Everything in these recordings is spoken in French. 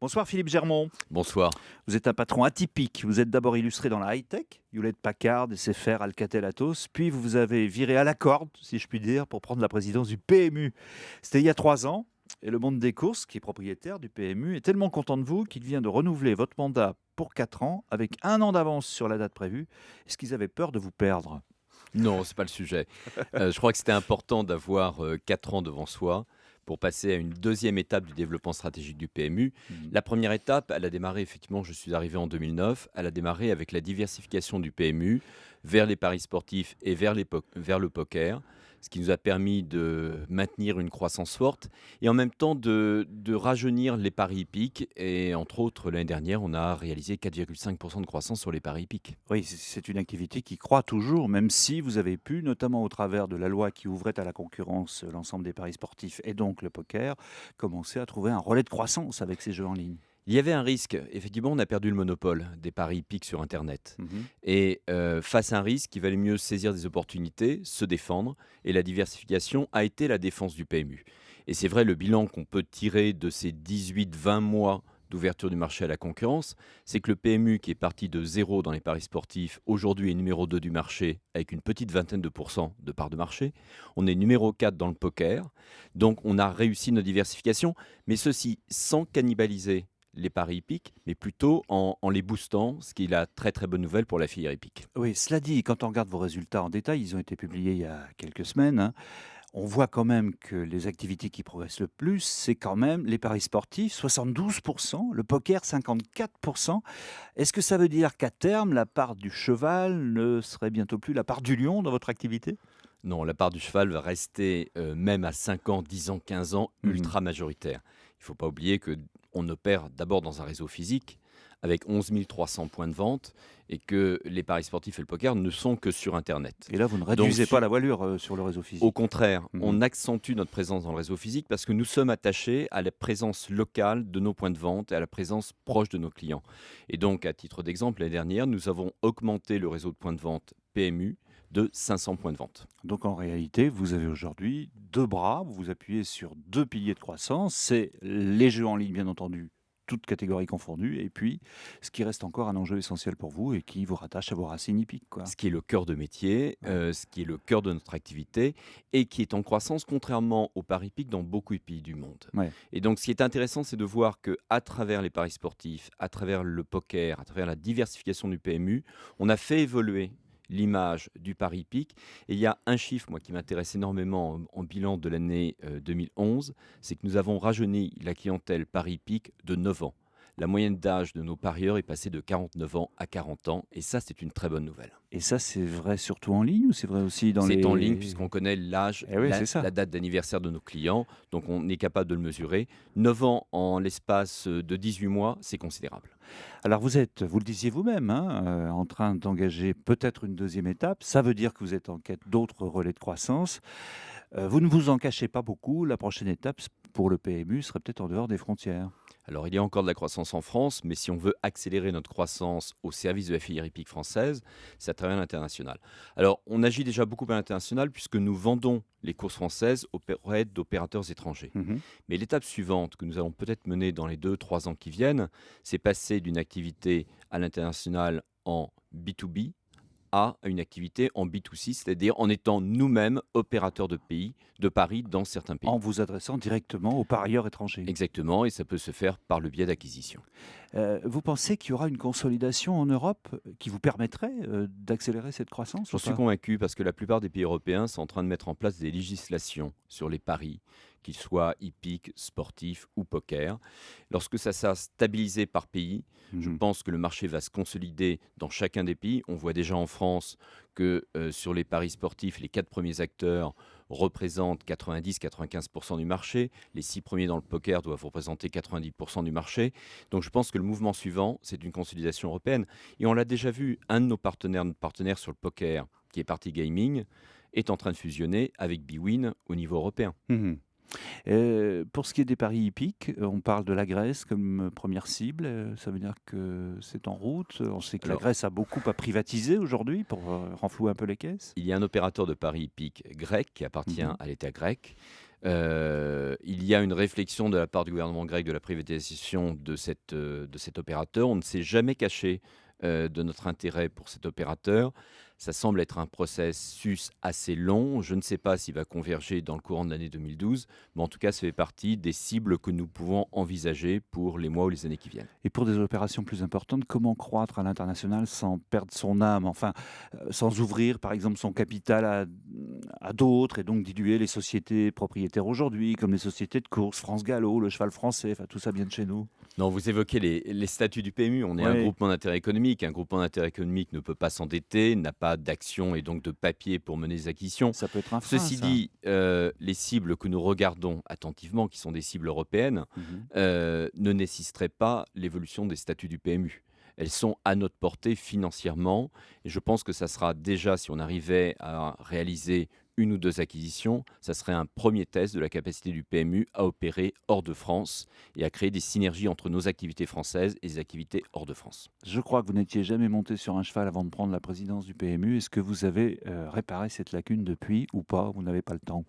Bonsoir Philippe Germont. Bonsoir. Vous êtes un patron atypique. Vous êtes d'abord illustré dans la high-tech, Hewlett-Packard, SFR, Alcatel, Atos. Puis vous vous avez viré à la corde, si je puis dire, pour prendre la présidence du PMU. C'était il y a 3 ans. Et le monde des courses, qui est propriétaire du PMU, est tellement content de vous qu'il vient de renouveler votre mandat pour 4 ans, avec 1 an d'avance sur la date prévue. Est-ce qu'ils avaient peur de vous perdre? Non, c'est pas le sujet. Je crois que c'était important d'avoir 4 ans devant soi pour passer à une deuxième étape du développement stratégique du PMU. Mhm. La première étape, elle a démarré, effectivement, je suis arrivé en 2009, elle a démarré avec la diversification du PMU vers les paris sportifs et vers le poker, ce qui nous a permis de maintenir une croissance forte et en même temps de rajeunir les paris hippiques. Et entre autres, l'année dernière, on a réalisé 4,5% de croissance sur les paris hippiques. Oui, c'est une activité qui croît toujours, même si vous avez pu, notamment au travers de la loi qui ouvrait à la concurrence l'ensemble des paris sportifs et donc le poker, commencer à trouver un relais de croissance avec ces jeux en ligne. Il y avait un risque. Effectivement, on a perdu le monopole des paris hippiques sur Internet. Mhm. Et face à un risque, il valait mieux saisir des opportunités, se défendre. Et la diversification a été la défense du PMU. Et c'est vrai, le bilan qu'on peut tirer de ces 18-20 mois d'ouverture du marché à la concurrence, c'est que le PMU, qui est parti de zéro dans les paris sportifs, aujourd'hui est numéro 2 du marché avec une petite vingtaine de pourcents de part de marché. On est numéro 4 dans le poker. Donc on a réussi notre diversification, mais ceci sans cannibaliser les paris hippiques, mais plutôt en les boostant, ce qui est la très très bonne nouvelle pour la filière hippique. Oui, cela dit, quand on regarde vos résultats en détail, ils ont été publiés il y a quelques semaines, hein, on voit quand même que les activités qui progressent le plus, c'est quand même les paris sportifs, 72%, le poker, 54%. Est-ce que ça veut dire qu'à terme, la part du cheval ne serait bientôt plus la part du lion dans votre activité? Non, la part du cheval va rester, même à 5 ans, 10 ans, 15 ans, Mhm. ultra majoritaire. Il ne faut pas oublier qu'on opère d'abord dans un réseau physique avec 11 300 points de vente et que les paris sportifs et le poker ne sont que sur Internet. Et là, vous ne Donc, réduisez pas la voilure sur le réseau au physique. contraire, Mhm. on accentue notre présence dans le réseau physique parce que nous sommes attachés à la présence locale de nos points de vente et à la présence proche de nos clients. Et donc, à titre d'exemple, l'année dernière, nous avons augmenté le réseau de points de vente PMU de 500 points de vente. Donc en réalité, vous avez aujourd'hui 2 bras, vous vous appuyez sur 2 piliers de croissance, c'est les jeux en ligne bien entendu, toutes catégories confondues, et puis ce qui reste encore un enjeu essentiel pour vous et qui vous rattache à vos racines hippiques, quoi. Ce qui est le cœur de métier, Ouais. ce qui est le cœur de notre activité et qui est en croissance contrairement aux paris hippiques dans beaucoup de pays du monde. Ouais. Et donc ce qui est intéressant, c'est de voir qu'à travers les paris sportifs, à travers le poker, à travers la diversification du PMU, on a fait évoluer l'image du pari hippique. Et il y a un chiffre, moi, qui m'intéresse énormément en bilan de l'année 2011, c'est que nous avons rajeuni la clientèle pari hippique de 9 ans. La moyenne d'âge de nos parieurs est passée de 49 ans à 40 ans, et ça, c'est une très bonne nouvelle. Et ça, c'est vrai surtout en ligne ou c'est vrai aussi dans C'est en ligne les... puisqu'on connaît l'âge, Eh oui, c'est ça. la date d'anniversaire de nos clients, donc on est capable de le mesurer. 9 ans en l'espace de 18 mois, c'est considérable. Alors vous êtes, vous le disiez vous-même, hein, en train d'engager peut-être une deuxième étape. Ça veut dire que vous êtes en quête d'autres relais de croissance. Vous ne vous en cachez pas beaucoup. La prochaine étape pour le PMU serait peut-être en dehors des frontières. Alors, il y a encore de la croissance en France, mais si on veut accélérer notre croissance au service de la filière hippique française, c'est à travers l'international. Alors, on agit déjà beaucoup à l'international puisque nous vendons les courses françaises auprès d'opérateurs étrangers. Mhm. Mais l'étape suivante que nous allons peut-être mener dans les 2-3 ans qui viennent, c'est passer d'une activité à l'international en B2B à une activité en B2C, c'est-à-dire en étant nous-mêmes opérateurs de paris dans certains pays. En vous adressant directement aux parieurs étrangers. Exactement, et ça peut se faire par le biais d'acquisition. Vous pensez qu'il y aura une consolidation en Europe qui vous permettrait d'accélérer cette croissance J'en ou suis pas? convaincu parce que la plupart des pays européens sont en train de mettre en place des législations sur les paris, qu'ils soient hippiques, sportifs ou poker. Lorsque ça sera stabilisé par pays, je Mhm. pense que le marché va se consolider dans chacun des pays. On voit déjà en France que sur les paris sportifs, les 4 premiers acteurs représentent 90-95% du marché. Les 6 premiers dans le poker doivent représenter 90% du marché. Donc je pense que le mouvement suivant, c'est une consolidation européenne. Et on l'a déjà vu, un de notre partenaire sur le poker, qui est Party Gaming, est en train de fusionner avec bwin au niveau européen. Mhm. Pour ce qui est des paris hippiques, on parle de la Grèce comme première cible. Ça veut dire que c'est en route. On sait que la Alors, Grèce a beaucoup à privatiser aujourd'hui pour renflouer un peu les caisses. il y a un opérateur de paris hippiques grec qui appartient Mhm. à l'État grec Il y a une réflexion de la part du gouvernement grec de la privatisation de cet opérateur. On ne s'est jamais caché de notre intérêt pour cet opérateur. Ça semble être un processus assez long. Je ne sais pas s'il va converger dans le courant de l'année 2012, mais en tout cas, ça fait partie des cibles que nous pouvons envisager pour les mois ou les années qui viennent. Et pour des opérations plus importantes, comment croître à l'international sans perdre son âme? Enfin, sans ouvrir, par exemple, son capital à d'autres et donc diluer les sociétés propriétaires aujourd'hui, comme les sociétés de course, France Gallo, le Cheval Français, enfin tout ça vient de chez nous. Non, vous évoquez les statuts du PMU. On est un Oui, groupement d'intérêt économique. Un groupement d'intérêt économique ne peut pas s'endetter, n'a pas d'actions et donc de papier pour mener des acquisitions. ça peut être un frein, Ceci ça. dit, les cibles que nous regardons attentivement, qui sont des cibles européennes, Mhm. ne nécessiteraient pas l'évolution des statuts du PMU. Elles sont à notre portée financièrement et je pense que ça sera déjà, si on arrivait à réaliser une ou 2 acquisitions, ça serait un premier test de la capacité du PMU à opérer hors de France et à créer des synergies entre nos activités françaises et les activités hors de France. Je crois que vous n'étiez jamais monté sur un cheval avant de prendre la présidence du PMU. Est-ce que vous avez réparé cette lacune depuis ou pas? Vous n'avez pas le temps.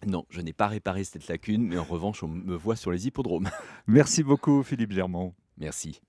Non, je n'ai pas réparé cette lacune, mais en revanche, on me voit sur les hippodromes. Merci beaucoup, Philippe Germont. Merci.